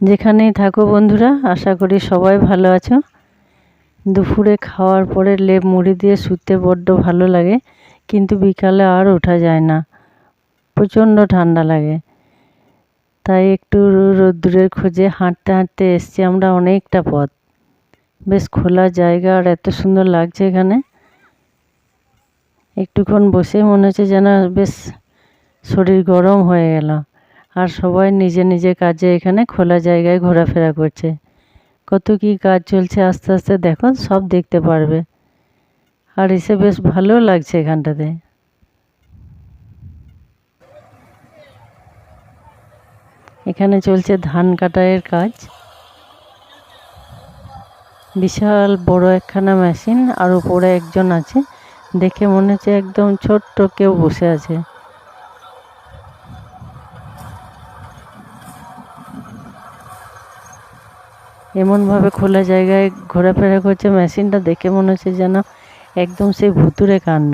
যেখানেই থাকো বন্ধুরা, আশা করি সবাই ভালো আছো। দুপুরে খাওয়ার পরে লেপ মুড়ি দিয়ে শুতে বড্ড ভালো লাগে, কিন্তু বিকালে আর ওঠা যায় না, প্রচণ্ড ঠান্ডা লাগে। তাই একটু রোদ্দুরের খোঁজে হাঁটতে হাঁটতে এসছি আমরা অনেকটা পথ। বেশ খোলা জায়গা আর এত সুন্দর লাগছে এখানে। একটুক্ষণ বসে মনে হচ্ছে যেন বেশ শরীর গরম হয়ে গেল। আর সবাই নিজে নিজে কাজে এখানে খোলা জায়গায় ঘোরাফেরা করছে। কত কি কাজ চলছে, আস্তে আস্তে দেখো সব দেখতে পারবে। আর এসে বেশ ভালো লাগছে এখানটাতে। এখানে চলছে ধান কাটাইয়ের কাজ। বিশাল বড় একখানা মেশিন, আর উপরে একজন আছে, দেখে মনে হচ্ছে একদম ছোট্ট কেউ বসে আছে। এমনভাবে খোলা জায়গায় ঘোরাফেরা করছে, মেশিনটা দেখে মনে হচ্ছে যেন একদম সেই ভুতুড়ে কাণ্ড।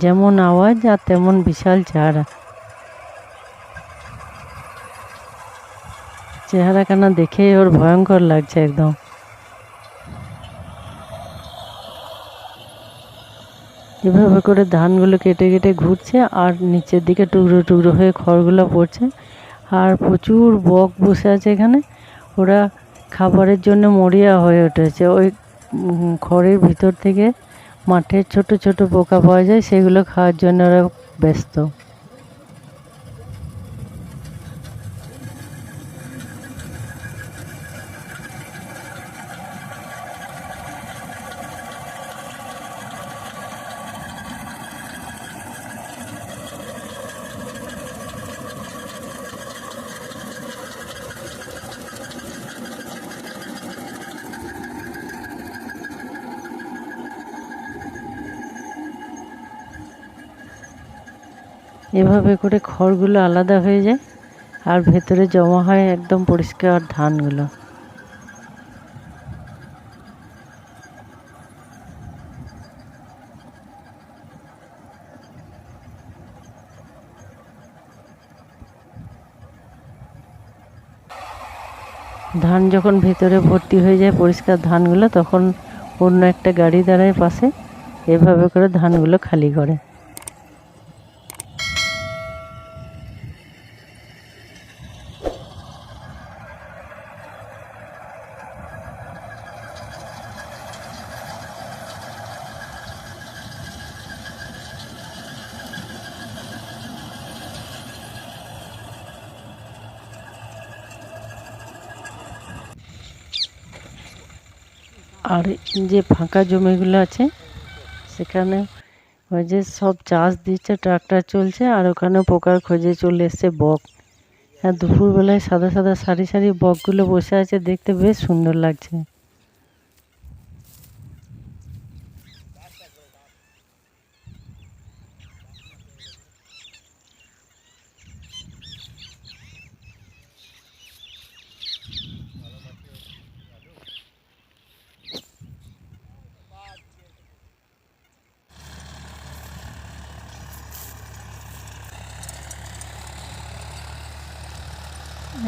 যেমন আওয়াজ আর তেমন বিশাল চেহারাখানা দেখেই ওর ভয়ঙ্কর লাগছে একদম। এভাবে করে ধানগুলো কেটে কেটে ঘুরছে, আর নিচের দিকে টুকরো টুকরো হয়ে খড়গুলো পড়ছে। আর প্রচুর বক বসে আছে এখানে, ওরা খাবারের জন্য মরিয়া হয়ে উঠেছে। ওই খড়ের ভিতর থেকে মাঠের ছোট ছোট পোকা পাওয়া যায়, সেগুলো খাওয়ার জন্য ওরা ব্যস্ত। এভাবে করে খড়গুলো আলাদা হয়ে যায়, আর ভেতরে জমা হয় একদম পরিষ্কার ধানগুলো। ধান যখন ভেতরে ভর্তি হয়ে যায় পরিষ্কার ধানগুলো, তখন অন্য একটা গাড়ি দাঁড়ায় পাশে, এভাবে করে ধানগুলো খালি করে। আর যে ফাঁকা জমিগুলো আছে সেখানে ওই যে সব চাষ দিচ্ছে, ট্রাক্টর চলছে, আর ওখানে পোকার খোঁজে চলে এসছে বক। আর দুপুরবেলায় সাদা সাদা সারি সারি বকগুলো বসে আছে, দেখতে বেশ সুন্দর লাগছে।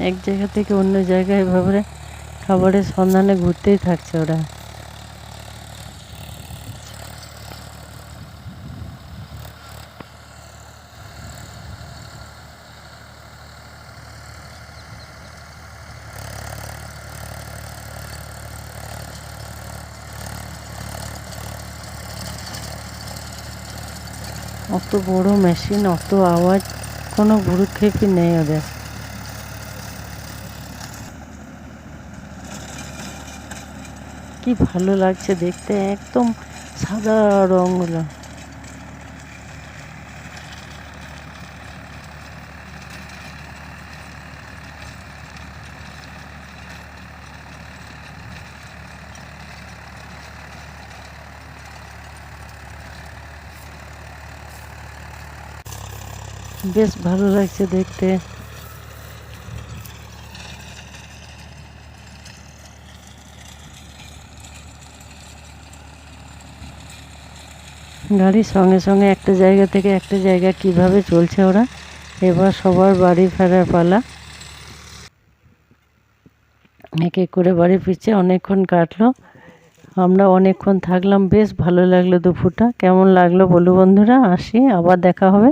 এক জায়গা থেকে অন্য জায়গায় এভাবে খাবারের সন্ধানে ঘুরতেই থাকছে ওরা। অত বড় মেশিন, অত আওয়াজ, কোনো ভ্রুক্ষেপই নেই ওদের। কি ভালো লাগছে দেখতে, একদম সাদা রঙগুলো। বেশ ভালো লাগছে দেখতে। গাড়ির সঙ্গে সঙ্গে একটা জায়গা থেকে একটা জায়গা কিভাবে চলছে ওরা। এবার সবার বাড়ি ফেরার পালা। এক এক করে বাড়ি ফিরছে। অনেকক্ষণ কাটলো, আমরা অনেকক্ষণ থাকলাম, বেশ ভালো লাগলো দুপুরটা। কেমন লাগলো বলো বন্ধুরা, আসি, আবার দেখা হবে।